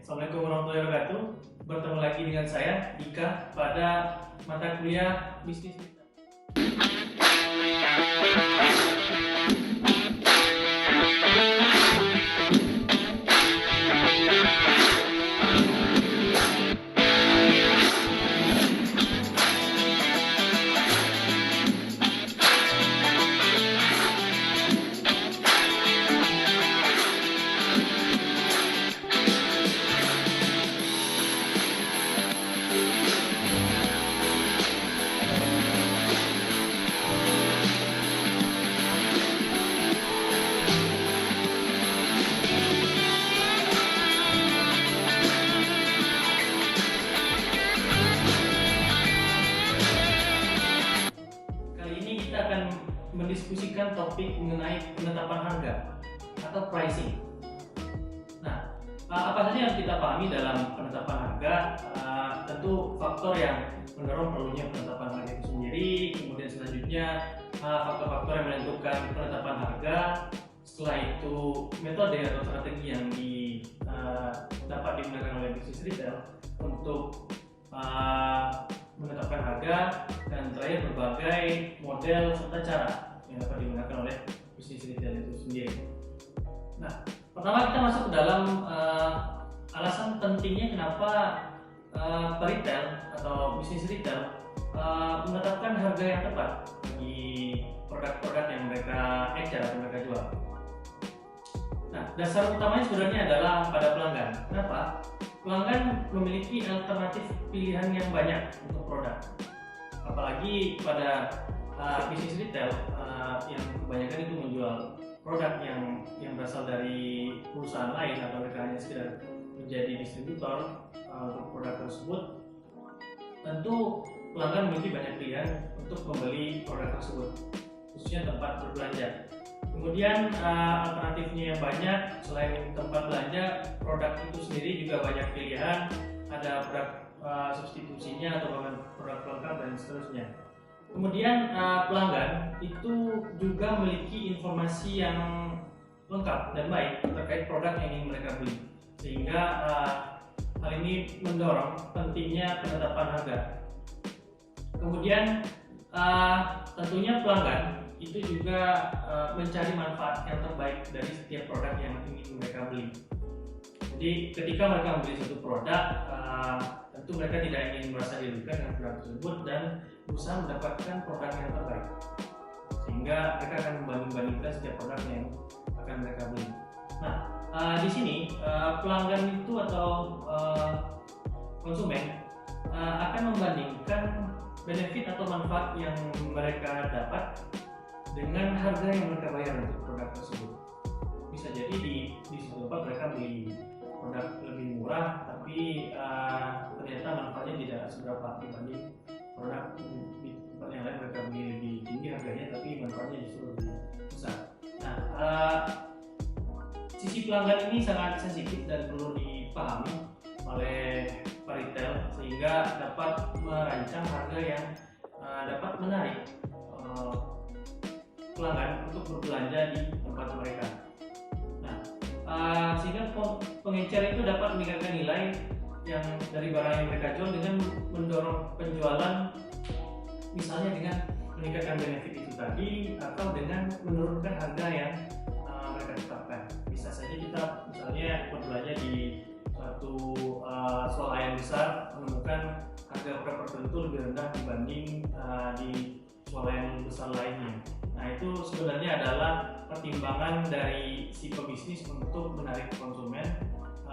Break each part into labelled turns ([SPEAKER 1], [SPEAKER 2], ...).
[SPEAKER 1] Assalamualaikum warahmatullahi wabarakatuh. Bertemu lagi dengan saya, Ika, pada mata kuliah bisnis. Kita akan mendiskusikan topik mengenai penetapan harga atau pricing. Nah, apa saja yang harus kita pahami dalam penetapan harga? Tentu faktor yang mendorong perlunya penetapan harga itu sendiri, kemudian selanjutnya faktor-faktor yang menentukan penetapan harga. Setelah itu metode atau strategi yang dapat digunakan oleh bisnis retail untuk menetapkan harga, dan terakhir berbagai model serta cara yang dapat digunakan oleh bisnis retail itu sendiri. Nah, pertama kita masuk ke dalam alasan pentingnya kenapa retail atau bisnis retail menetapkan harga yang tepat bagi produk-produk yang mereka ecer atau mereka jual. Nah, dasar utamanya sebenarnya adalah pada pelanggan. Kenapa? Pelanggan memiliki alternatif pilihan yang banyak untuk produk. Apalagi pada bisnis retail yang kebanyakan itu menjual produk yang berasal dari perusahaan lain atau mereka hanya sekedar menjadi distributor untuk produk tersebut. Tentu pelanggan memiliki banyak pilihan untuk membeli produk tersebut, khususnya tempat berbelanja. Kemudian alternatifnya yang banyak. Selain tempat belanja, produk itu sendiri juga banyak pilihan. Ada produk substitusinya atau bahkan produk pelengkap dan seterusnya. Kemudian pelanggan itu juga memiliki informasi yang lengkap dan baik terkait produk yang ingin mereka beli, sehingga hal ini mendorong pentingnya penetapan harga. Kemudian tentunya pelanggan itu juga mencari manfaat yang terbaik dari setiap produk yang ingin mereka beli. Jadi ketika mereka membeli satu produk, tentu mereka tidak ingin merasa dirugikan dengan produk tersebut dan berusaha mendapatkan produk yang terbaik, sehingga mereka akan membanding-bandingkan setiap produk yang akan mereka beli. Nah, di sini pelanggan itu atau konsumen akan membandingkan benefit atau manfaat yang mereka dapat dengan harga yang mereka bayar untuk produk tersebut. Bisa jadi di suatu tempat mereka beli produk lebih murah, tapi ternyata manfaatnya tidak seberapa dibanding produk di tempat yang lain mereka beli lebih tinggi harganya, tapi manfaatnya justru lebih besar. Nah, sisi pelanggan ini sangat sensitif dan perlu dipahami oleh retail sehingga dapat merancang harga yang dapat menarik pelanggan untuk berbelanja di tempat mereka. Nah, sehingga pengecer itu dapat meningkatkan nilai yang dari barang yang mereka jual dengan mendorong penjualan, misalnya dengan meningkatkan benefit itu tadi atau dengan menurunkan harga yang mereka tetapkan. Bisa saja kita misalnya berbelanja di suatu swalayan besar menemukan harga produk tertentu lebih rendah dibanding di swalayan besar lainnya. Nah, itu sebenarnya adalah pertimbangan dari si pebisnis untuk menarik konsumen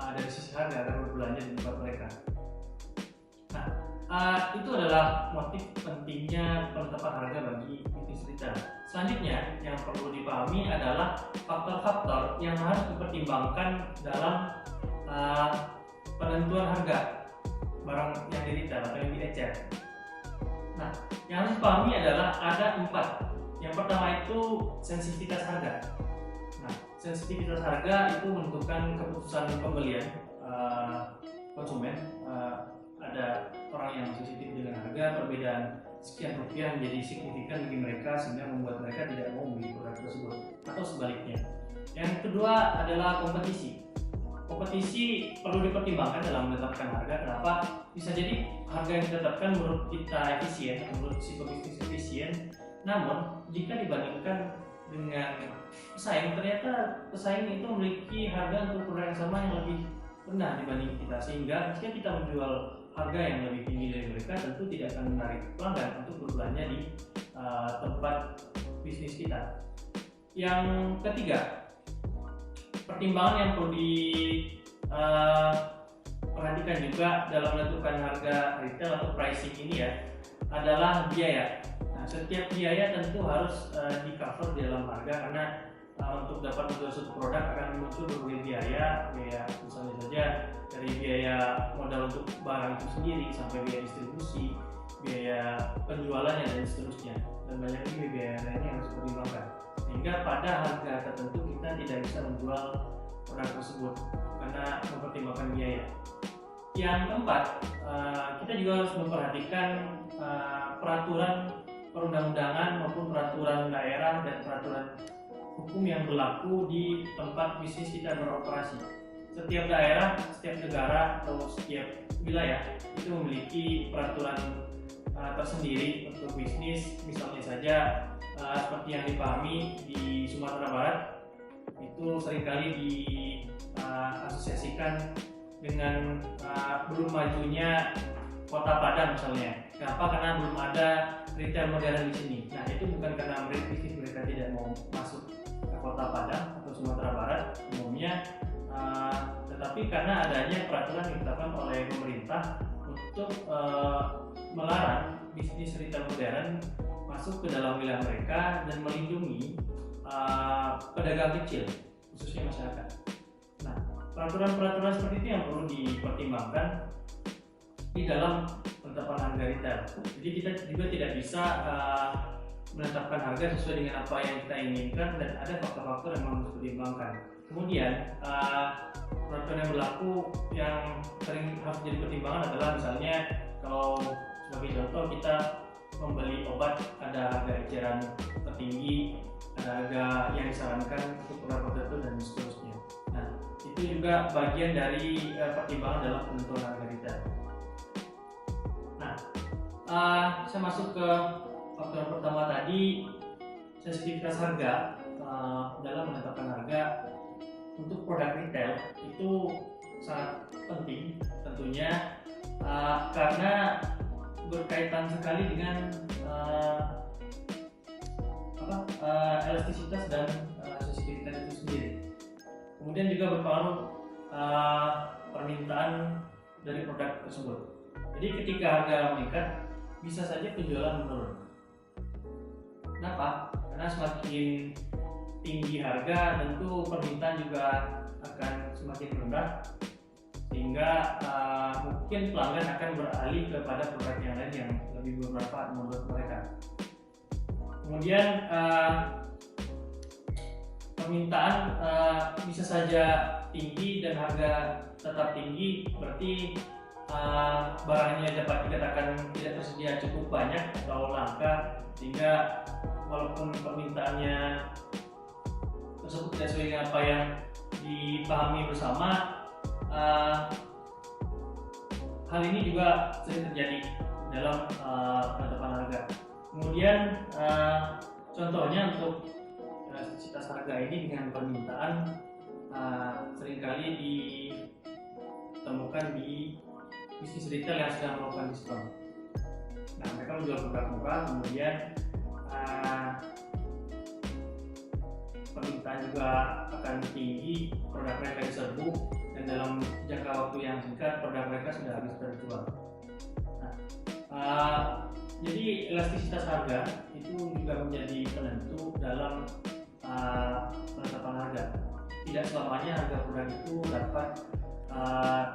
[SPEAKER 1] dari sisi harga agar berbelanja di tempat mereka. Nah, itu adalah motif pentingnya penetapan harga bagi bisnis retail. Selanjutnya yang perlu dipahami adalah faktor-faktor yang harus dipertimbangkan dalam penentuan harga barang yang di retail atau yang di ecer. Nah, yang harus dipahami adalah ada 4. Yang pertama itu sensitivitas harga. Nah, sensitivitas harga itu menentukan keputusan pembelian konsumen. Ada orang yang sensitif dengan harga, perbedaan sekian rupiah menjadi signifikan bagi mereka sehingga membuat mereka tidak mau membeli produk tersebut, atau sebaliknya. Yang kedua adalah kompetisi. kompetisi perlu dipertimbangkan dalam menetapkan harga. Kenapa? Bisa jadi harga yang ditetapkan menurut kita efisien atau menurut si pebisnis efisien, namun jika dibandingkan dengan pesaing, ternyata pesaing itu memiliki harga untuk produk yang sama yang lebih rendah dibanding kita, sehingga jika kita menjual harga yang lebih tinggi dari mereka, tentu tidak akan menarik pelanggan untuk berbelanja di tempat bisnis kita. Yang ketiga, pertimbangan yang perlu diperhatikan juga dalam menentukan harga retail atau pricing ini ya, adalah biaya. Nah, setiap biaya tentu harus di cover di dalam harga, karena untuk dapat menjual suatu produk akan muncul berbagai biaya misalnya saja dari biaya modal untuk barang itu sendiri sampai biaya distribusi, biaya penjualannya dan seterusnya, dan banyak lagi biaya lainnya yang harus dipertimbangkan, sehingga pada harga tertentu kita tidak bisa menjual produk tersebut karena mempertimbangkan biaya. Yang keempat, kita juga harus memperhatikan peraturan perundang-undangan maupun peraturan daerah dan peraturan hukum yang berlaku di tempat bisnis kita beroperasi. Setiap daerah, setiap negara atau setiap wilayah itu memiliki peraturan tersendiri untuk bisnis. Misalnya saja seperti yang dipahami di Sumatera Barat, itu seringkali diasosiasikan dengan belum majunya Kota Padang misalnya. Kenapa? Karena belum ada retail modern di sini. Nah, itu bukan karena bisnis mereka tidak mau masuk ke Kota Padang atau Sumatera Barat umumnya, tetapi karena adanya peraturan yang ditetapkan oleh pemerintah untuk melarang bisnis retail modern masuk ke dalam wilayah mereka dan melindungi pedagang kecil, khususnya masyarakat. Nah, peraturan-peraturan seperti itu yang perlu dipertimbangkan di dalam penetapan harga retail. Jadi kita juga tidak bisa menetapkan harga sesuai dengan apa yang kita inginkan, dan ada faktor-faktor yang harus dipertimbangkan. Kemudian peraturan yang berlaku yang sering harus jadi pertimbangan adalah misalnya kalau sebagai contoh kita membeli obat, ada harga eceran tertinggi, ada harga yang disarankan untuk produk tertentu dan seterusnya. Nah, itu juga bagian dari pertimbangan dalam penentuan harga retail. Nah, saya masuk ke faktor yang pertama tadi, sensitivitas harga dalam menetapkan harga untuk produk retail itu sangat penting tentunya, karena berkaitan sekali dengan elastisitas dan sensitivitas itu sendiri. Kemudian juga berpengaruh permintaan dari produk tersebut. Jadi ketika harga meningkat, bisa saja penjualan menurun. Kenapa? Karena semakin tinggi harga, tentu permintaan juga akan semakin rendah, sehingga mungkin pelanggan akan beralih kepada produk yang lain yang lebih bermanfaat menurut mereka. Kemudian permintaan bisa saja tinggi dan harga tetap tinggi, berarti barangnya dapat dikatakan tidak tersedia cukup banyak atau langka, sehingga walaupun permintaannya tersebut tidak sesuai dengan apa yang dipahami bersama, hal ini juga sering terjadi dalam penetapan harga. Kemudian contohnya untuk elastisitas harga ini dengan permintaan seringkali ditemukan di bisnis retail yang sedang melakukan diskon. Nah, mereka menjual produk murah, kemudian permintaan juga akan tinggi, produk mereka diserbu, dan dalam jangka waktu yang singkat produk mereka sudah habis terjual. Nah, jadi elastisitas harga itu juga menjadi penentu dalam penetapan harga. Tidak selamanya harga produk itu dapat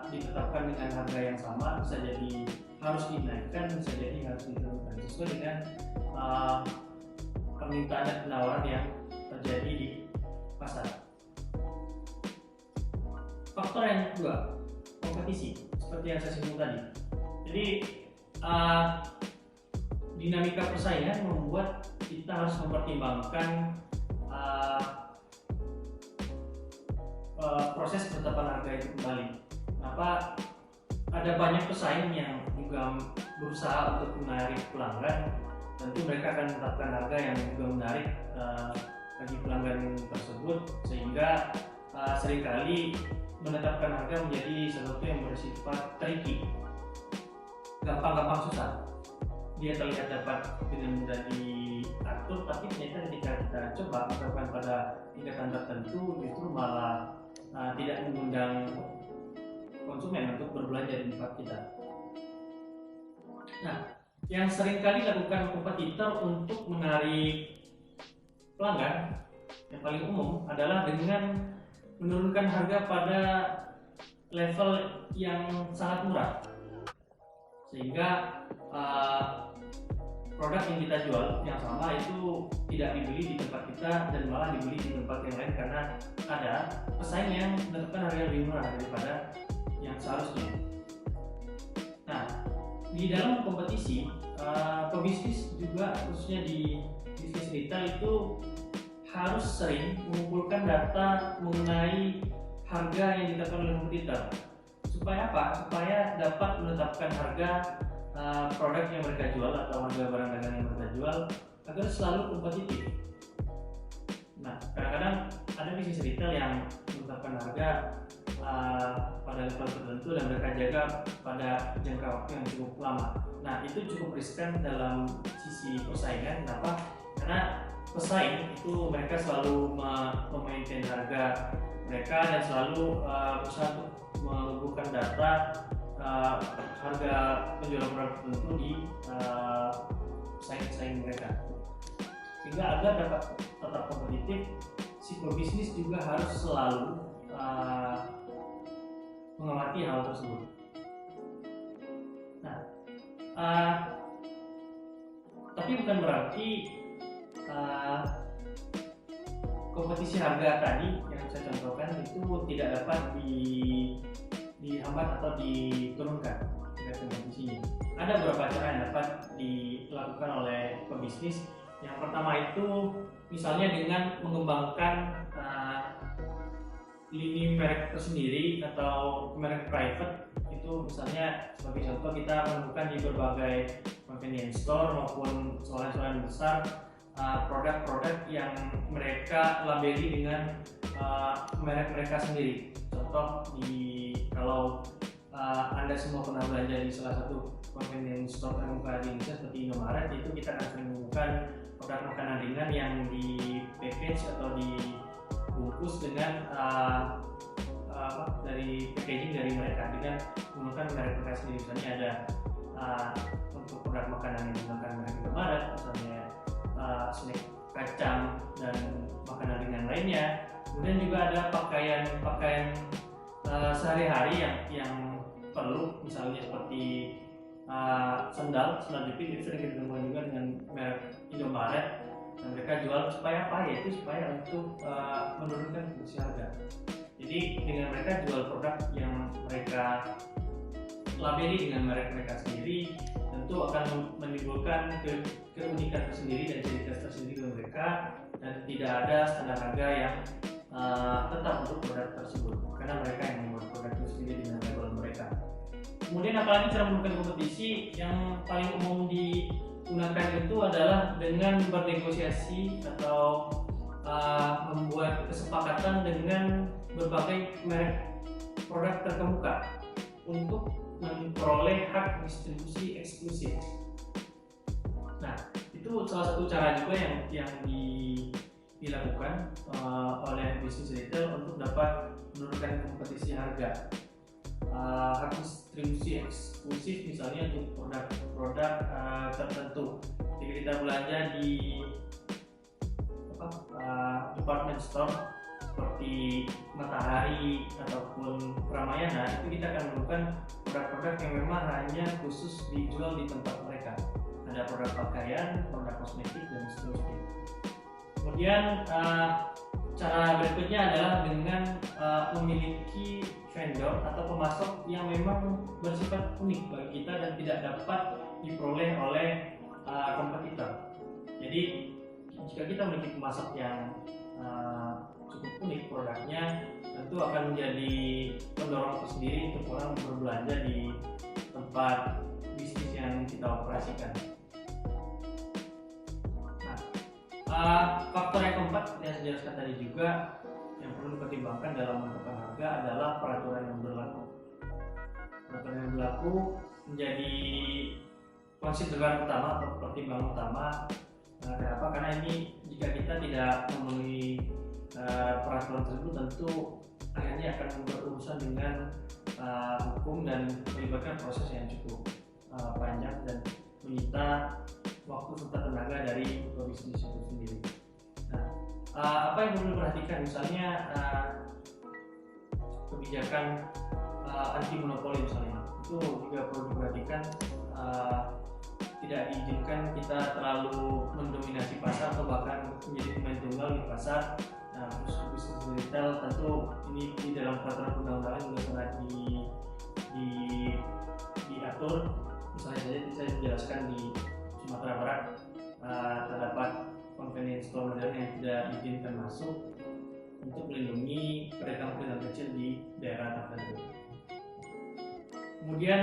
[SPEAKER 1] ditetapkan dengan harga yang sama, bisa jadi harus dinaikkan, bisa jadi harus diturunkan sesuai dengan permintaan dan penawaran yang terjadi di pasar. Faktor yang kedua, kompetisi, seperti yang saya singgung tadi. Jadi dinamika persaingan membuat kita harus mempertimbangkan proses penetapan harga itu kembali. Kenapa ada banyak pesaing yang juga berusaha untuk menarik pelanggan, tentu mereka akan menetapkan harga yang juga menarik bagi pelanggan tersebut, sehingga seringkali menetapkan harga menjadi sesuatu yang bersifat tricky, gampang-gampang susah. Dia terlihat dapat dengan mudah diatur, tapi ternyata ketika kita coba menerapkan pada tingkatan tertentu justru malah tidak mengundang konsumen untuk berbelanja di tempat kita. Nah, yang seringkali dilakukan kompetitor untuk menarik pelanggan yang paling umum adalah dengan menurunkan harga pada level yang sangat murah, sehingga produk yang kita jual yang sama itu tidak dibeli di tempat kita dan malah dibeli di tempat yang lain karena ada pesaing yang menetapkan harga yang lebih murah daripada yang seharusnya. Nah, di dalam kompetisi, pebisnis juga khususnya di bisnis retail itu harus sering mengumpulkan data mengenai harga yang ditetapkan oleh kompetitor. Supaya apa? Supaya dapat menetapkan harga produk yang mereka jual atau harga barang dagangan yang mereka jual agar selalu kompetitif. Nah, kadang-kadang ada bisnis retail yang menetapkan harga pada level tertentu dan mereka jaga pada jangka waktu yang cukup lama. Nah, itu cukup riskan dalam sisi persaingan. Kenapa? Karena pesaing itu mereka selalu memaintain harga mereka dan selalu berusaha untuk mengumpulkan data harga penjualan produk tertentu di pesaing-pesaing mereka, sehingga agar dapat tetap kompetitif, si pebisnis juga harus selalu mengamati hal tersebut. Nah, tapi bukan berarti kompetisi harga tadi yang saya contohkan itu tidak dapat dihambat atau diturunkan dari kompetisinya. Ada beberapa cara yang dapat dilakukan oleh pebisnis. Yang pertama itu misalnya dengan mengembangkan lini merek tersendiri atau merek private. Itu misalnya sebagai contoh kita menemukan di berbagai convenience store maupun solar-solar besar produk-produk yang mereka labeli dengan merek mereka sendiri. Contoh kalau Anda semua pernah belanja di salah satu convenience store terkemuka di Indonesia seperti Indomaret, itu kita akan sering menemukan produk makanan ringan yang di package atau dibungkus dengan dari packaging dari mereka dengan menggunakan merek mereka sendiri. Misalnya ada untuk produk makanan yang menggunakan merek Indomaret, misalnya snack kacang dan makanan ringan lainnya. Kemudian juga ada pakaian sehari-hari yang perlu, misalnya seperti sandal jepit itu sering ditemukan juga dengan merek Indomaret dan mereka jual supaya apa? Yaitu supaya untuk menurunkan fungsi harga. Jadi dengan mereka jual produk yang mereka labeli dengan merek mereka sendiri, tentu akan menimbulkan keunikan tersendiri dan ciri khas tersendiri bagi mereka, dan tidak ada standar harga yang tetap untuk produk tersebut karena mereka yang membuat produk itu sendiri dengan label mereka. Kemudian apalagi cara menentukan kompetisi yang paling umum digunakan itu adalah dengan bernegosiasi atau membuat kesepakatan dengan berbagai merek produk terkemuka untuk memperoleh hak distribusi eksklusif. Nah, itu salah satu cara juga yang dilakukan oleh bisnis retail untuk dapat menurunkan kompetisi harga. Hak distribusi eksklusif misalnya untuk produk-produk tertentu. Jika kita belanja di department store seperti Matahari ataupun Ramayana, itu kita akan menemukan produk-produk yang memang hanya khusus dijual di tempat mereka. Ada produk pakaian, produk kosmetik, dan seterusnya. Kemudian cara berikutnya adalah dengan memiliki vendor atau pemasok yang memang bersifat unik bagi kita dan tidak dapat diperoleh oleh kompetitor. Jadi jika kita memiliki pemasok yang cukup unik produknya, tentu akan menjadi pendorong tersendiri untuk orang berbelanja di tempat bisnis yang kita operasikan. Faktor yang keempat yang saya jelaskan tadi juga yang perlu dipertimbangkan dalam menentukan harga adalah peraturan yang berlaku. Peraturan yang berlaku menjadi konsideran utama atau pertimbangan utama. Kenapa? Karena ini jika kita tidak memenuhi peraturan tersebut, tentu akhirnya akan berurusan dengan hukum dan melibatkan proses yang cukup panjang dan menyita waktu serta tenaga dari bisnis itu sendiri. Nah, apa yang perlu diperhatikan, misalnya kebijakan anti monopoli misalnya, itu juga perlu diperhatikan. Tidak diizinkan kita terlalu mendominasi pasar atau bahkan menjadi pemain tunggal di pasar. Nah, terus bisnis retail tentu ini di dalam peraturan perundang-undangan juga sangat diatur. Misalnya saja saya jelaskan di Sumatera Barat terdapat convenience store modern yang tidak diizinkan masuk untuk melindungi pedagang-pedagang kecil di daerah tertentu. Kemudian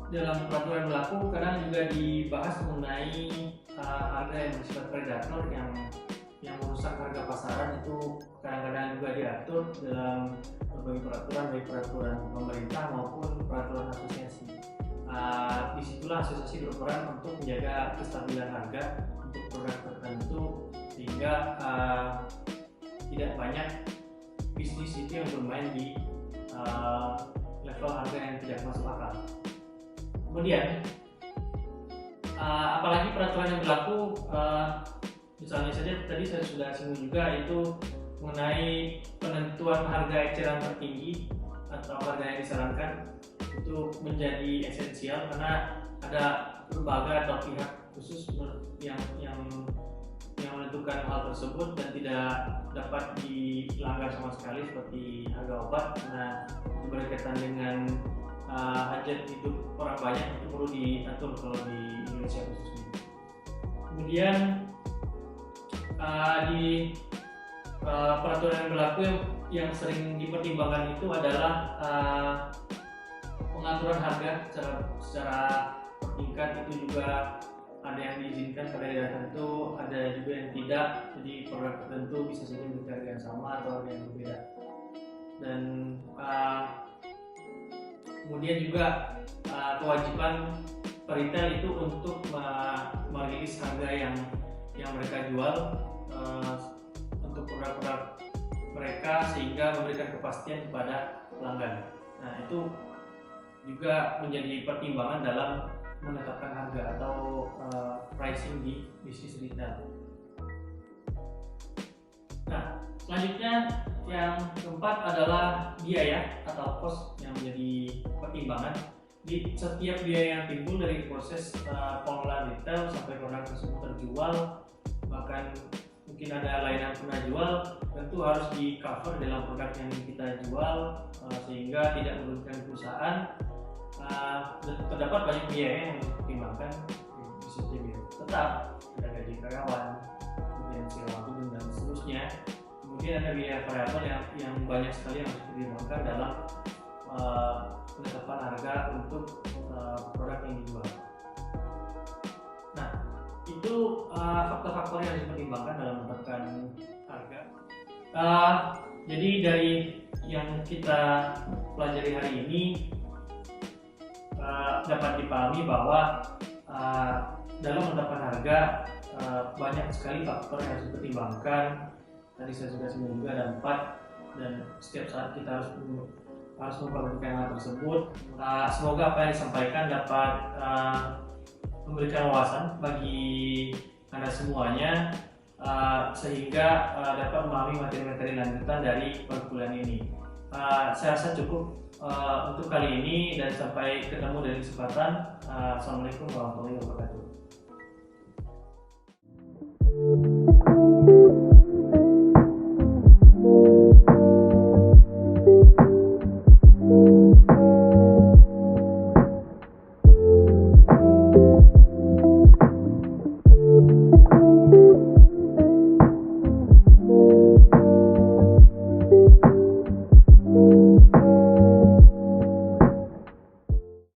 [SPEAKER 1] dalam peraturan berlaku kadang juga dibahas mengenai harga yang bersifat predator yang merusak harga pasaran, itu kadang-kadang juga diatur dalam berbagai peraturan, baik peraturan pemerintah maupun peraturan asosiasi. Disitulah asosiasi berperan untuk menjaga kestabilan harga untuk produk tertentu sehingga tidak banyak bisnis itu yang bermain di level harga yang tidak masuk akal. Kemudian apalagi peraturan yang berlaku, misalnya saja tadi saya sudah singgung juga, itu mengenai penentuan harga eceran tertinggi atau harga yang disarankan, itu menjadi esensial karena ada lembaga atau pihak khusus yang menentukan hal tersebut dan tidak dapat dilanggar sama sekali, seperti harga obat karena berkaitan dengan hajat hidup orang banyak, itu perlu diatur kalau di Indonesia khususnya. Kemudian di peraturan yang berlaku yang sering dipertimbangkan itu adalah pengaturan harga secara bertingkat. Itu juga ada yang diizinkan pada daerah tertentu, ada juga yang tidak. Jadi produk tertentu bisa saja memiliki harga yang sama atau harga yang berbeda. Dan kemudian juga kewajiban retail itu untuk merilis harga yang mereka jual untuk produk-produk mereka sehingga memberikan kepastian kepada pelanggan. Nah, itu juga menjadi pertimbangan dalam menetapkan harga atau pricing di bisnis retail. Nah, selanjutnya yang keempat adalah biaya atau cost yang menjadi pertimbangan. Di setiap biaya yang timbul dari proses pengelolaan retail sampai produk tersebut terjual, bahkan mungkin ada layanan pernah jual, tentu harus di cover dalam produk yang kita jual sehingga tidak merugikan perusahaan. Terdapat banyak biaya yang harus dipertimbangkan, bisa jadi tetap ada gaji karyawan, kemudian sewa gedung dan seterusnya. Kemudian ada biaya variabel yang banyak sekali yang harus dipertimbangkan dalam penetapan harga untuk produk yang dijual. Nah, itu faktor-faktor yang harus dipertimbangkan dalam menetapkan harga. Jadi dari yang kita pelajari hari ini dapat dipahami bahwa dalam menetapkan harga banyak sekali faktor yang harus dipertimbangkan. Tadi saya sudah singgung juga ada 4, dan setiap saat kita harus memperhatikan hal tersebut. Semoga apa yang disampaikan dapat memberikan wawasan bagi Anda semuanya sehingga dapat memahami materi-materi lanjutan dari perkuliahan ini. Saya rasa cukup untuk kali ini dan sampai ketemu dari kesempatan. Assalamualaikum warahmatullahi wabarakatuh.